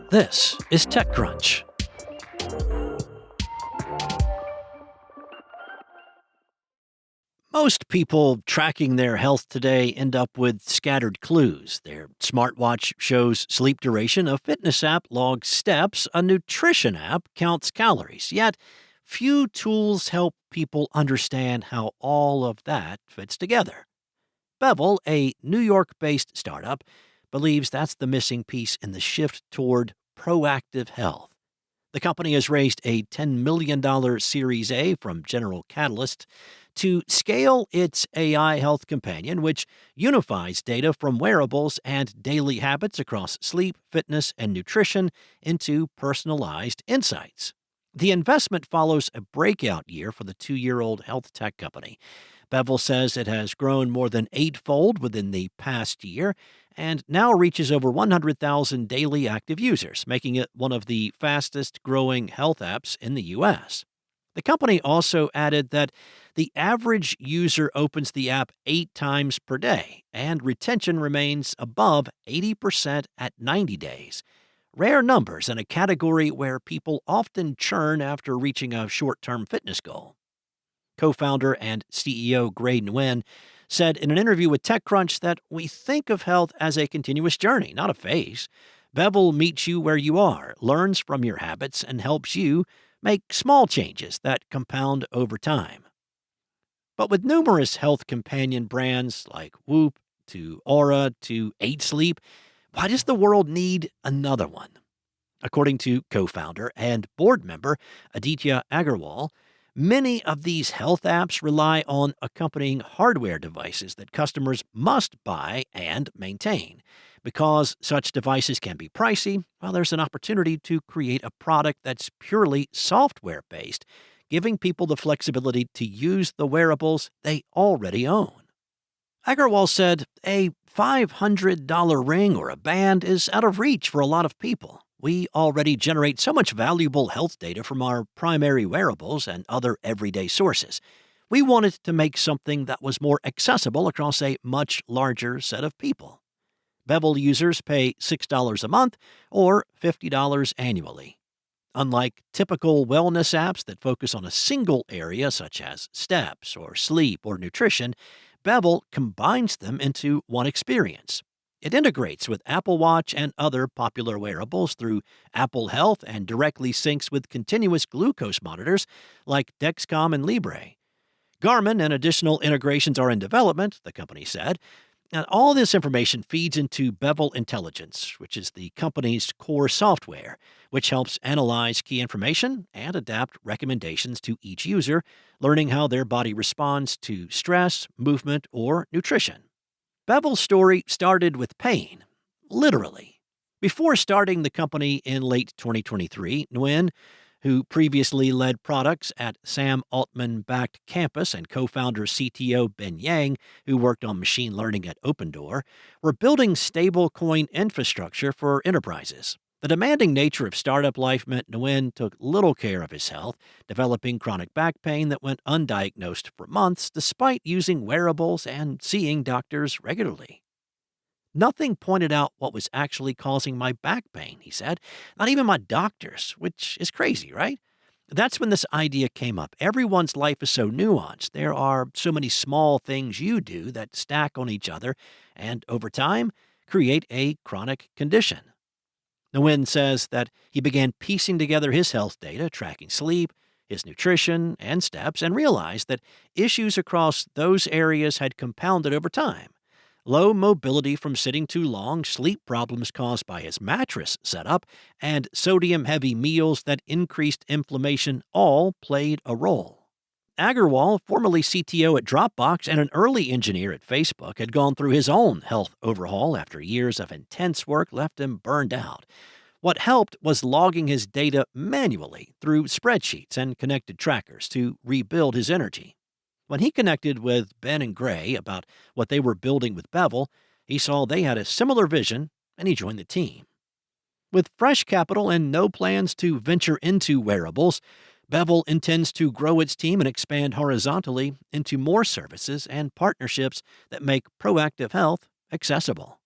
This is TechCrunch. Most people tracking their health today end up with scattered clues. Their smartwatch shows sleep duration, a fitness app logs steps, a nutrition app counts calories. Yet, few tools help people understand how all of that fits together. Bevel, a New York based startup, believes that's the missing piece in the shift toward proactive health. The company has raised a $10 million Series A from General Catalyst to scale its AI health companion, which unifies data from wearables and daily habits across sleep, fitness, and nutrition into personalized insights. The investment follows a breakout year for the 2-year-old health tech company. Bevel says it has grown more than eightfold within the past year and now reaches over 100,000 daily active users, making it one of the fastest growing health apps in the U.S. The company also added that the average user opens the app 8 times per day, and retention remains above 80% at 90 days. Rare numbers in a category where people often churn after reaching a short term fitness goal. Co-founder and CEO Gray Nguyen said in an interview with TechCrunch that we think of health as a continuous journey, not a phase. Bevel meets you where you are, learns from your habits, and helps you make small changes that compound over time. But with numerous health companion brands like Whoop to Aura to 8 Sleep, why does the world need another one? According to co-founder and board member Aditya Agarwal, many of these health apps rely on accompanying hardware devices that customers must buy and maintain. Because such devices can be pricey, well, there's an opportunity to create a product that's purely software-based, giving people the flexibility to use the wearables they already own. Agarwal said a $500 ring or a band is out of reach for a lot of people. We already generate so much valuable health data from our primary wearables and other everyday sources. We wanted to make something that was more accessible across a much larger set of people. Bevel users pay $6 a month or $50 annually. Unlike typical wellness apps that focus on a single area such as steps or sleep or nutrition, Bevel combines them into one experience. It integrates with Apple Watch and other popular wearables through Apple Health and directly syncs with continuous glucose monitors like Dexcom and Libre. Garmin and additional integrations are in development, the company said. And all this information feeds into Bevel Intelligence, which is the company's core software, which helps analyze key information and adapt recommendations to each user, learning how their body responds to stress, movement, or nutrition. Bevel's story started with pain, literally. Before starting the company in late 2023, Nguyen, who previously led products at Sam Altman-backed Campus, and co-founder CTO Ben Yang, who worked on machine learning at Opendoor, were building stablecoin infrastructure for enterprises. The demanding nature of startup life meant Nguyen took little care of his health, developing chronic back pain that went undiagnosed for months despite using wearables and seeing doctors regularly. Nothing pointed out what was actually causing my back pain, he said. Not even my doctors, which is crazy, right? That's when this idea came up. Everyone's life is so nuanced. There are so many small things you do that stack on each other and, over time, create a chronic condition. Nguyen says that he began piecing together his health data, tracking sleep, his nutrition, and steps, and realized that issues across those areas had compounded over time. Low mobility from sitting too long, sleep problems caused by his mattress setup, and sodium-heavy meals that increased inflammation all played a role. Agarwal, formerly CTO at Dropbox and an early engineer at Facebook, had gone through his own health overhaul after years of intense work left him burned out. What helped was logging his data manually through spreadsheets and connected trackers to rebuild his energy. When he connected with Ben and Gray about what they were building with Bevel, he saw they had a similar vision, and he joined the team. With fresh capital and no plans to venture into wearables, Bevel intends to grow its team and expand horizontally into more services and partnerships that make proactive health accessible.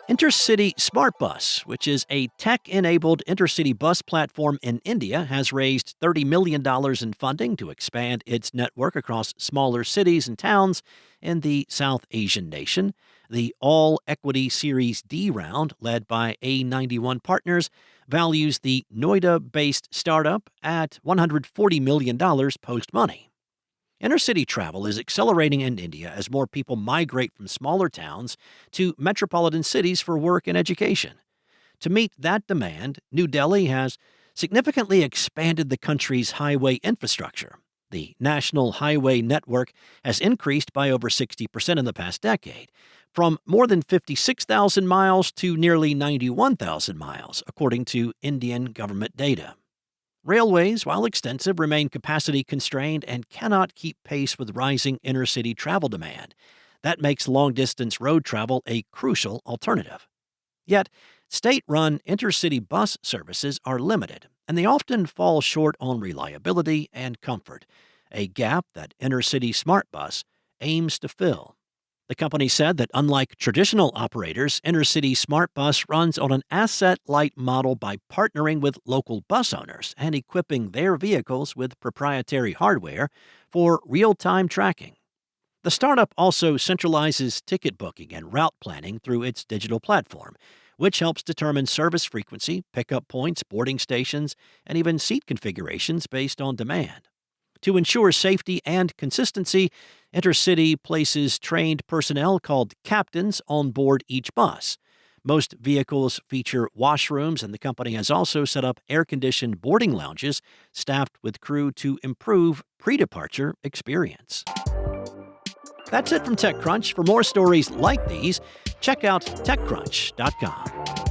IntrCity SmartBus, which is a tech-enabled intercity bus platform in India, has raised $30 million in funding to expand its network across smaller cities and towns in the South Asian nation. The all-equity Series D round, led by A91 Partners, values the Noida-based startup at $140 million post-money. Intercity travel is accelerating in India as more people migrate from smaller towns to metropolitan cities for work and education. To meet that demand, New Delhi has significantly expanded the country's highway infrastructure. The national highway network has increased by over 60% in the past decade, from more than 56,000 miles to nearly 91,000 miles, according to Indian government data. Railways, while extensive, remain capacity constrained and cannot keep pace with rising intercity travel demand. That makes long distance road travel a crucial alternative. Yet, state run intercity bus services are limited, and they often fall short on reliability and comfort, a gap that IntrCity SmartBus aims to fill. The company said that unlike traditional operators, IntrCity SmartBus runs on an asset-light model by partnering with local bus owners and equipping their vehicles with proprietary hardware for real-time tracking. The startup also centralizes ticket booking and route planning through its digital platform, which helps determine service frequency, pickup points, boarding stations, and even seat configurations based on demand. To ensure safety and consistency, IntrCity places trained personnel called captains on board each bus. Most vehicles feature washrooms, and the company has also set up air-conditioned boarding lounges staffed with crew to improve pre-departure experience. That's it from TechCrunch. For more stories like these, check out TechCrunch.com.